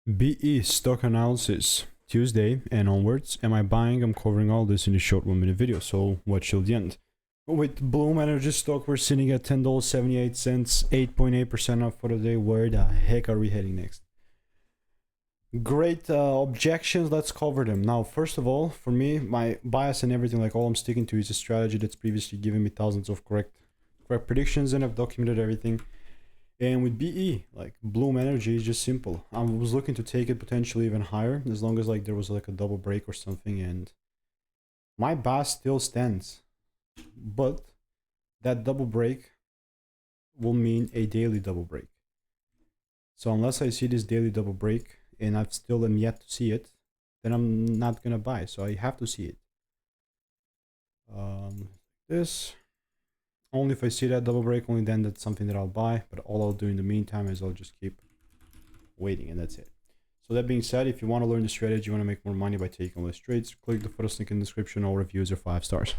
BE stock analysis Tuesday and onwards. Am I buying? I'm covering all this in a short 1-minute video, so watch till the end. With Bloom Energy stock, we're sitting at $10.78, 8.8% up for the day. Where the heck are we heading next? Great objections, let's cover them. Now, first of all, for me, my bias and everything, like all I'm sticking to is a strategy that's previously given me thousands of correct predictions, and I've documented everything. And with BE, like Bloom Energy is just simple. I was looking to take it potentially even higher, as long as like there was like a double break or something, and my bias still stands. But that double break will mean a daily double break. So unless I see this daily double break, and I've still am yet to see it, then I'm not gonna buy. So I have to see it. This. Only if I see that double break, only then that's something that I'll buy. But all I'll do in the meantime is I'll just keep waiting, and that's it. So that being said, if you want to learn the strategy, you want to make more money by taking less trades, click the first link in the description. All reviews are 5 stars.